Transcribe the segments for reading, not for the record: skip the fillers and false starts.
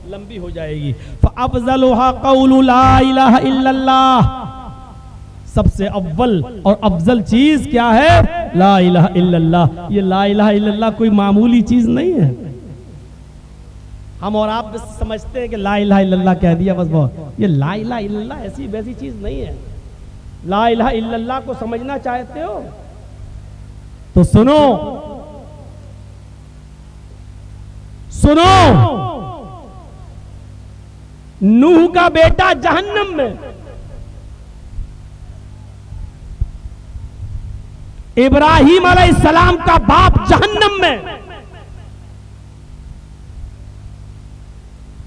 लंबी हो जाएगी। फ़अफ़ज़लुहा क़ौलु ला इलाहा इल्लल्लाह, सबसे अव्वल और अफजल चीज क्या है? ला इलाहा इल्लल्लाह। ये ला इलाहा इल्लल्लाह कोई मामूली चीज नहीं है। हम और आप समझते हैं कि ला इलाहा इल्लल्लाह कह दिया बस बहुत। ये ला इलाहा इल्लल्लाह ऐसी वैसी चीज नहीं है। ला इलाहा इल्लल्लाह को समझना चाहते हो तो सुनो, सुनो, नूह का बेटा जहन्नम में, इब्राहिम अलैहिस्सलाम का बाप जहन्नम में,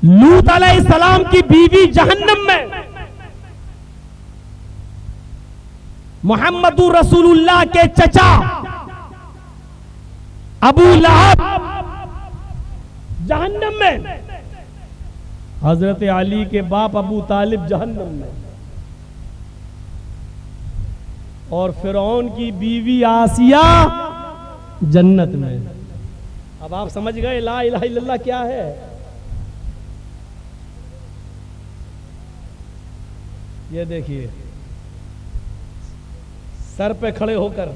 लूत अलैहिस्सलाम की बीवी जहन्नम में, मोहम्मदुर रसूलुल्लाह के चचा अबू लहब जहन्नम में, हजरत अली के बाप अबू तालिब जहन्नम में, और फिरौन की बीवी आसिया जन्नत में। अब आप समझ गए ला इलाहा इल्लल्लाह क्या है? ये देखिए, सर पे खड़े होकर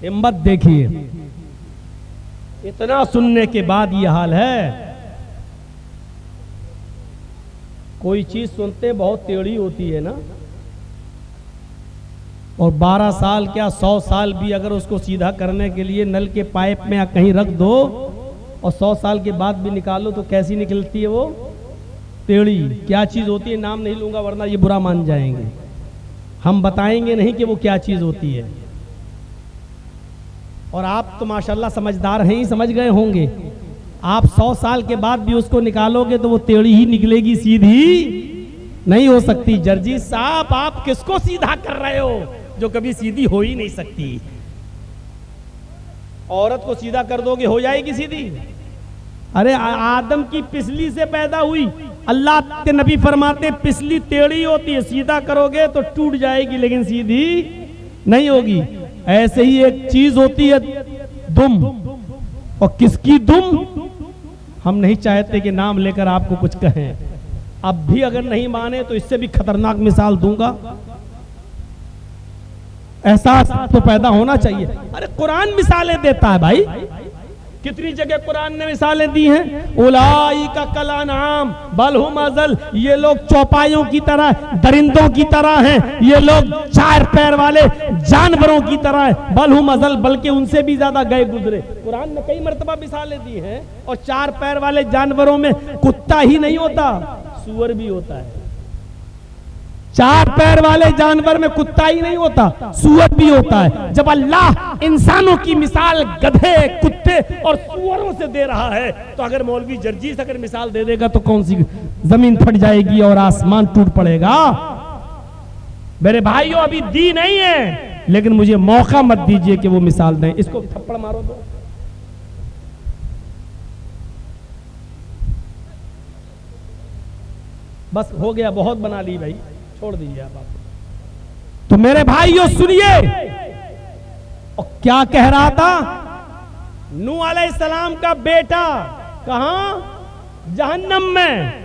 हिम्मत देखिए, इतना सुनने के बाद ये हाल है। कोई चीज सुनते बहुत टेढ़ी होती है ना, और 12 साल क्या 100 साल भी अगर उसको सीधा करने के लिए नल के पाइप में या कहीं रख दो और 100 साल के बाद भी निकालो तो कैसी निकलती है वो? टेढ़ी। क्या चीज होती है नाम नहीं लूंगा वरना ये बुरा मान जाएंगे। हम बताएंगे नहीं कि वो क्या चीज होती है। और आप तो माशाल्लाह समझदार हैं ही, समझ गए होंगे। आप 100 साल के बाद भी उसको निकालोगे तो वो टेढ़ी ही निकलेगी, सीधी नहीं हो सकती। जर्जी साहब, आप किसको सीधा कर रहे हो जो कभी सीधी हो ही नहीं सकती? औरत को सीधा कर दोगे हो जाएगी सीधी? अरे आदम की पिसली से पैदा हुई, अल्लाह के नबी फरमाते पिसली टेढ़ी होती है, सीधा करोगे तो टूट जाएगी लेकिन सीधी नहीं होगी। ऐसे ही एक चीज होती है दुम, और किसकी दुम हम नहीं चाहते कि नाम लेकर आपको कुछ कहें। अब भी अगर नहीं माने तो इससे भी खतरनाक मिसाल दूंगा। एहसास तो पैदा होना चाहिए। अरे कुरान मिसालें देता है भाई, कितनी जगह कुरान ने मिसालें दी हैं। उलाइका कल अनआम बल हुम अज़ल, ये लोग चौपाइयों की तरह, दरिंदों की तरह हैं, ये लोग 4 पैर वाले जानवरों की तरह हैं। बल हुम अज़ल, बल्कि उनसे भी ज्यादा गए गुजरे। कुरान ने कई मर्तबा मिसालें दी हैं। और 4 पैर वाले जानवरों में कुत्ता ही नहीं होता, सूअर भी होता है। 4 पैर वाले जानवर में कुत्ता ही नहीं होता, सूअर भी होता है। जब अल्लाह इंसानों की मिसाल गधे, कुत्ते और सूअरों से दे रहा है तो अगर मौलवी जर्जीस अगर मिसाल दे देगा तो कौन सी जमीन फट जाएगी और आसमान टूट पड़ेगा? मेरे भाइयों, अभी दी नहीं है, लेकिन मुझे मौका मत दीजिए कि वो मिसाल दें। इसको थप्पड़ मारो दो। बस हो गया, बहुत बना ली भाई, छोड़ दीजिए आप। तो मेरे भाइयों सुनिए, और क्या कह रहा था? नूह अलैहिस्सलाम का बेटा कहां? जहन्नम में।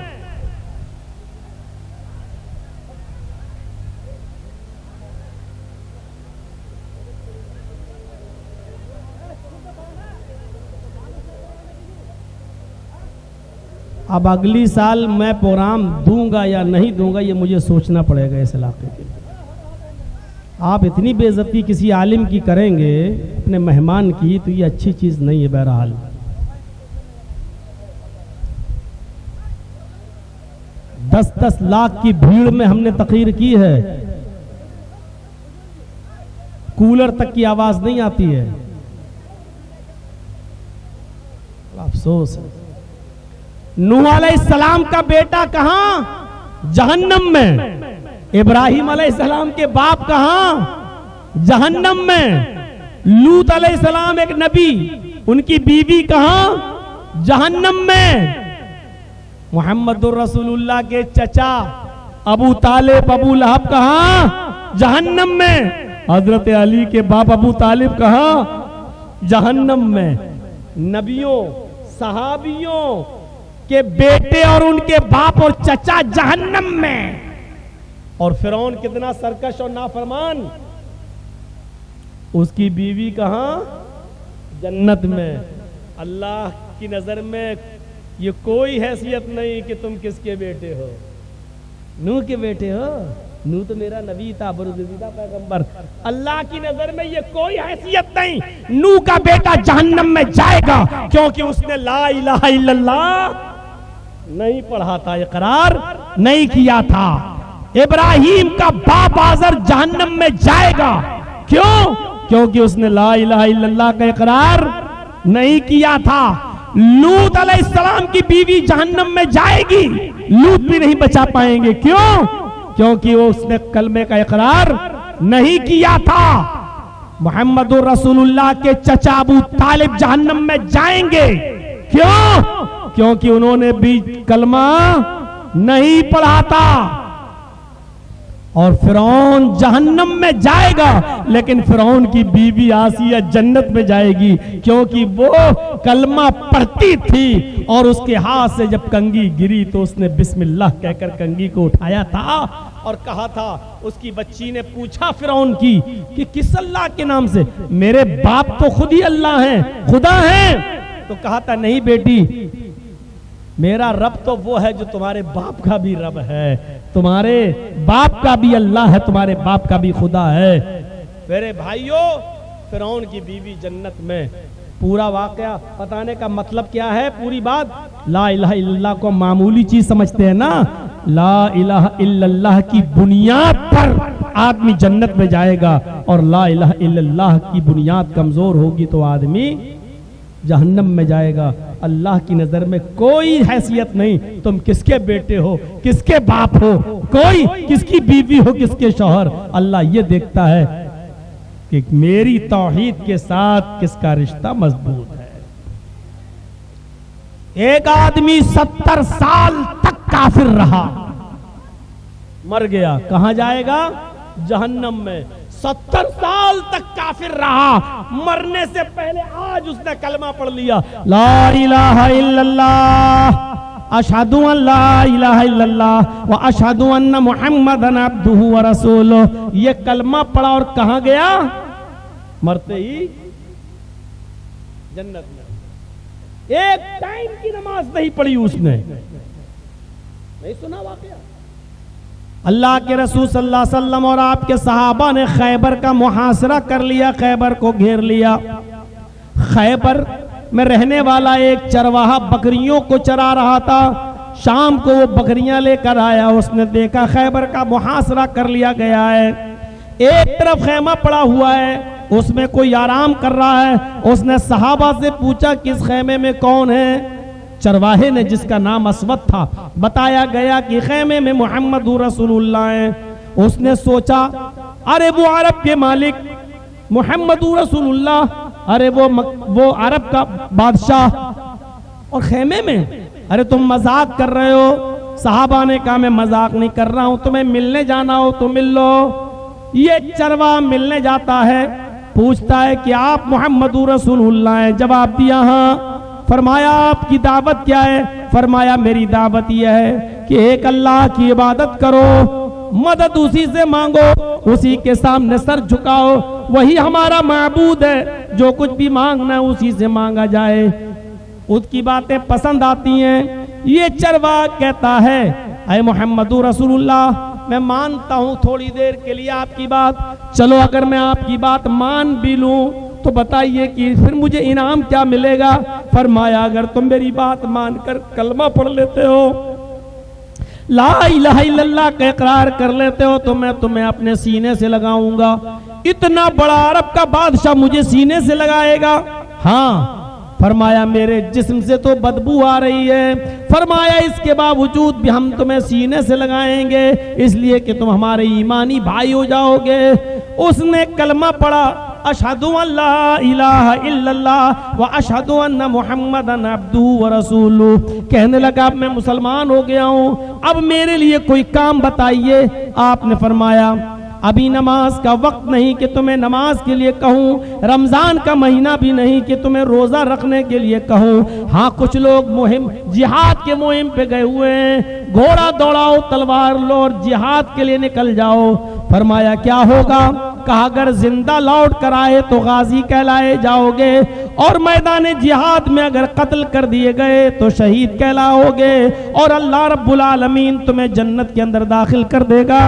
अब अगली साल मैं प्रोग्राम दूंगा या नहीं दूंगा ये मुझे सोचना पड़ेगा इस इलाके के लिए। आप इतनी बेइज्जती किसी आलिम की करेंगे, अपने मेहमान की, तो ये अच्छी चीज नहीं है। बहरहाल 10-10 लाख की भीड़ में हमने तकरीर की है, कूलर तक की आवाज नहीं आती है। अफसोस है। नूह अलैहिस्सलाम का बेटा कहां? जहन्नम में। इब्राहिम अलैहिस्सलाम के बाप कहां? जहन्नम में। लूत अलैहिस्सलाम एक नबी, उनकी बीवी कहां? जहन्नम में। मोहम्मदुर रसूलुल्लाह के चचा अबू तालिब, अबू लहब कहां? जहन्नम में। हजरत अली के बाप अबू तालिब कहां? जहन्नम में। नबियों, सहाबियों, कि बेटे और उनके बाप और चचा जहन्नम में, और फिरौन कितना सरकश और नाफरमान, उसकी बीवी कहां? जन्नत में। अल्लाह की नजर में ये कोई हैसियत नहीं कि तुम किसके बेटे हो। नूह के बेटे हो? नूह तो मेरा नबी था, बरूदीदा पैगंबर। अल्लाह की नजर में ये कोई हैसियत नहीं। नूह का बेटा जहन्नम में जाएगा क्योंकि उसने ला इलाहा इल्लल्लाह नहीं पढ़ा था, इकरार नहीं किया था। इब्राहिम का बाप आजर जहन्नम में जाएगा, क्यों? क्योंकि उसने ला इलाहा इल्लल्लाह का इकरार नहीं किया था। लूत अलैहिस्सलाम की बीवी जहन्नम में जाएगी, लूत भी नहीं बचा पाएंगे, क्यों? क्योंकि वो उसने कलमे का इकरार नहीं किया था। मुहम्मदुर रसूलुल्लाह के चचा अबू तालिब जहन्नम में जाएंगे, क्यों? क्योंकि उन्होंने भी कलमा नहीं पढ़ा था। और फिरौन जहन्नम में जाएगा, लेकिन फिरौन की बीवी आसिया जन्नत में जाएगी, क्योंकि वो कलमा पढ़ती थी और उसके हाथ से जब कंघी गिरी तो उसने बिस्मिल्लाह कहकर कंघी को उठाया था और कहा था। उसकी बच्ची ने पूछा फिरौन की कि किस अल्लाह के नाम से? मेरे बाप तो खुद ही अल्लाह हैं, खुदा हैं। तो कहा था नहीं बेटी, मेरा रब तो वो है जो तुम्हारे बाप का भी रब है, तुम्हारे बाप का भी अल्लाह है, तुम्हारे बाप का भी खुदा है। मेरे भाइयों, फिरौन की बीवी जन्नत में। पूरा वाकया बताने का मतलब क्या है? पूरी बात, ला इलाहा इल्लल्लाह को मामूली चीज समझते हैं ना। ला इलाहा इल्लल्लाह की बुनियाद पर आदमी जन्नत में जाएगा, और ला इलाहा इल्लल्लाह की बुनियाद कमजोर होगी तो आदमी जहन्नम में जाएगा। अल्लाह की नजर में कोई हैसियत नहीं, तुम किसके बेटे हो, किसके बाप हो, कोई किसकी बीवी हो, किसके शौहर। अल्लाह ये देखता है कि मेरी तौहीद के साथ किसका रिश्ता मजबूत है। एक आदमी 70 साल तक काफिर रहा, मर गया, कहां जाएगा? जहन्नम में। 70 साल तक काफिर रहा, मरने से पहले आज उसने कलमा पढ़ लिया, ला इलाहा इल्लल्लाह अशहदु अन ला इलाहा इल्लल्लाह व अशहदु अन्ना मुहम्मदन अब्दुहु व रसूलुहु। ये कलमा पढ़ा और कहां गया? मरते ही जन्नत में। एक टाइम की नमाज नहीं पढ़ी उसने। नहीं सुना वाकया? अल्लाह के रसूल सल्लल्लाहु अलैहि वसल्लम और आपके सहाबा ने खैबर का मुहासरा कर लिया, खैबर को घेर लिया। खैबर में रहने वाला एक चरवाहा बकरियों को चरा रहा था। शाम को वो बकरियां लेकर आया, उसने देखा खैबर का मुहासरा कर लिया गया है। एक तरफ खैमा पड़ा हुआ है, उसमें कोई आराम कर रहा है। उसने सहाबा से पूछा किस खैमे में कौन है? चरवाहे ने, जिसका नाम अस्वद था, बताया गया कि खैमे में मुहम्मद रसूलुल्लाह हैं। उसने सोचा अरे वो अरब के मालिक मुहम्मद रसूलुल्लाह, अरे वो अरब का बादशाह, और खैमे में, अरे तुम मजाक कर रहे हो। सहाबा ने कहा मैं मजाक नहीं कर रहा हूं, तुम्हें मिलने जाना हो तो मिल लो। ये चरवाहा मिलने जाता है, पूछता है कि आप मुहम्मद रसूलुल्लाह हैं? जवाब दिया हाँ। फरमाया आपकी दावत क्या है? फरमाया मेरी दावत यह है कि एक अल्लाह की इबादत करो, मदद उसी से मांगो, उसी के सामने सर झुकाओ, वही हमारा माबूद है, जो कुछ भी मांगना है उसी से मांगा जाए। उसकी बातें पसंद आती हैं। ये चरवाहा कहता है अय मोहम्मद रसूलुल्लाह, मैं मानता हूं थोड़ी देर के लिए आपकी बात, चलो अगर मैं आपकी बात मान भी लूं तो बताइए कि फिर मुझे इनाम क्या मिलेगा? फरमाया अगर तुम मेरी बात मानकर कलमा पढ़ लेते हो, ला इलाहा इल्लल्लाह का इकरार कर लेते हो, तो मैं तुम्हें अपने सीने से लगाऊंगा। इतना बड़ा अरब का बादशाह मुझे सीने से लगाएगा? हाँ। फरमाया मेरे जिस्म से तो बदबू आ रही है। फरमाया इसके बावजूद भी हम तुम्हें सीने से लगाएंगे, इसलिए कि तुम हमारे ईमानी भाई हो जाओगे। उसने कलमा पढ़ा, अशहदु अल्ला इलाहा इल्लल्लाह व अशहदु अन्ना मुहम्मदन अब्दुहु व रसूलुहु। कहने लगा अब मैं मुसलमान हो गया हूँ, अब मेरे लिए कोई काम बताइए। आपने फरमाया अभी नमाज का वक्त नहीं कि तुम्हें नमाज के लिए कहूँ, रमजान का महीना भी नहीं कि तुम्हें रोजा रखने के लिए कहूँ। हाँ, कुछ लोग मुहिम जिहाद के मुहिम पे गए हुए हैं, घोड़ा दौड़ाओ, तलवार लो और जिहाद के लिए निकल जाओ। फरमाया क्या होगा? कहा अगर जिंदा लौट कर आए तो गाजी कहलाए जाओगे, और मैदान जिहाद में अगर कत्ल कर दिए गए तो शहीद कहलाओगे, और अल्लाह रब्बुल आलमीन तुम्हें जन्नत के अंदर दाखिल कर देगा।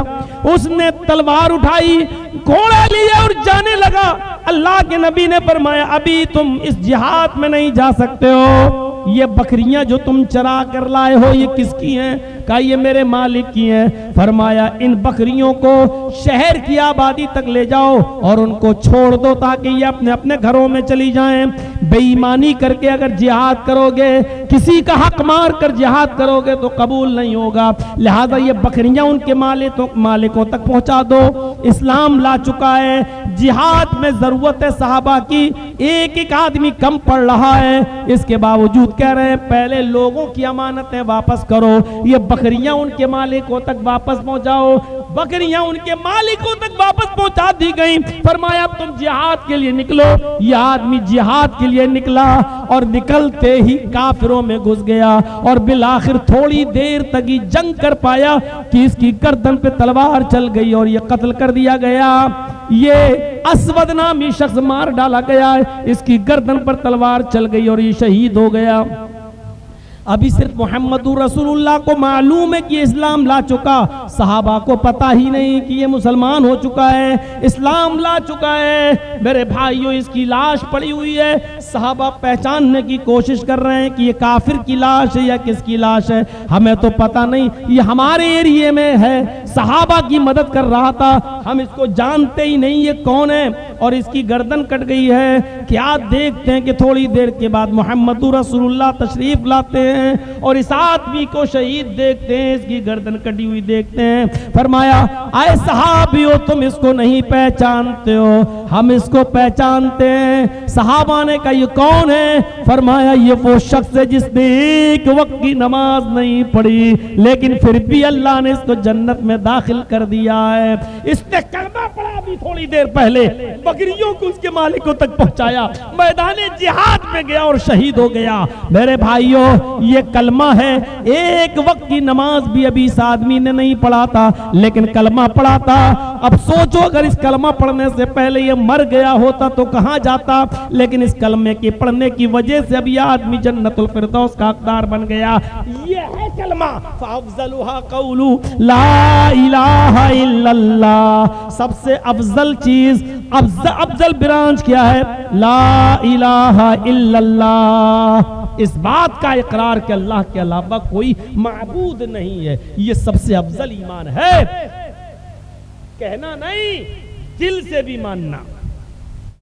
उसने तलवार उठाई, घोड़ा लिया और जाने लगा। अल्लाह के नबी ने फरमाया अभी तुम इस जिहाद में नहीं जा सकते हो, ये बकरियां जो तुम चरा कर लाए हो ये किसकी हैं? कहा ये मेरे मालिक की हैं। फरमाया इन बकरियों को शहर की आबादी तक ले जाओ और उनको छोड़ दो ताकि ये अपने अपने घरों में चली जाएं। बेईमानी करके अगर जिहाद करोगे, किसी का हक मार कर जिहाद करोगे तो कबूल नहीं होगा, लिहाजा ये बकरियां उनके मालिकों तक पहुंचा दो। इस्लाम ला चुका है, जिहाद में जरूरत है सहाबा की, एक एक आदमी कम पड़ रहा है, इसके बावजूद कह रहे हैं पहले लोगों की अमानतें वापस करो, ये बकरियां उनके मालिकों तक वापस पहुंचाओ। बकरियां उनके मालिकों तक वापस पहुंचा दी गई। फरमाया तुम जिहाद के लिए निकलो। यह आदमी जिहाद के लिए निकला और निकलते ही काफिरों में घुस गया और बिलाखिर थोड़ी देर तक ही जंग कर पाया कि इसकी गर्दन पे तलवार चल गई और ये कत्ल कर दिया गया। ये असवद नामी शख्स मार डाला गया, इसकी गर्दन पर तलवार चल गई और ये शहीद हो गया। अभी सिर्फ मोहम्मदुर रसूलुल्लाह को मालूम है कि इस्लाम ला चुका, सहाबा को पता ही नहीं कि ये मुसलमान हो चुका है, इस्लाम ला चुका है। मेरे भाइयों, इसकी लाश पड़ी हुई है, सहाबा पहचानने की कोशिश कर रहे हैं कि ये काफिर की लाश है या किसकी लाश है, हमें तो पता नहीं, ये हमारे एरिए में है, सहाबा की मदद कर रहा था, हम इसको जानते ही नहीं ये कौन है, और इसकी गर्दन कट गई है। क्या देखते हैं कि थोड़ी देर के बाद मोहम्मदुर रसूलुल्लाह तशरीफ लाते हैं और इस आदमी को शहीद देखते हैं, इसकी गर्दन कटी हुई देखते हैं। फरमाया आए सहाबियों, तुम इसको नहीं पहचानते हो, हम इसको पहचानते हैं। सहाबा ने कहा ये कौन है? फरमाया ये वो शख्स है जिसने एक वक्त की नमाज नहीं पढ़ी, लेकिन फिर भी अल्लाह ने इसको जन्नत में दाखिल कर दिया है। इसने कलमा पढ़ा अभी थोड़ी देर पहले, बकरियों को उसके मालिकों तक पहुंचाया, मैदान जिहाद में गया और शहीद हो गया। मेरे भाइयों, ये कलमा है, एक वक्त की नमाज भी अभी इस आदमी ने नहीं पढ़ा था, लेकिन कलमा पढ़ा था। अब सोचो अगर इस कलमा पढ़ने से पहले ये मर गया होता तो कहां जाता, लेकिन इस कलमे के पढ़ने की वजह से अभी आदमी जन्नतुल फिरदौस का हकदार बन गया। ये है कलमा, फअफ़ज़लुहा क़ौलु ला इलाहा इल्लल्लाह। सबसे अफजल चीज, अफजल ब्रांच क्या है? ला इलाहा इल्लल्लाह। इस बात का इकरार कि अल्लाह के अलावा कोई माबूद नहीं है, ये सबसे अफजल ईमान है। कहना नहीं, दिल से भी मानना।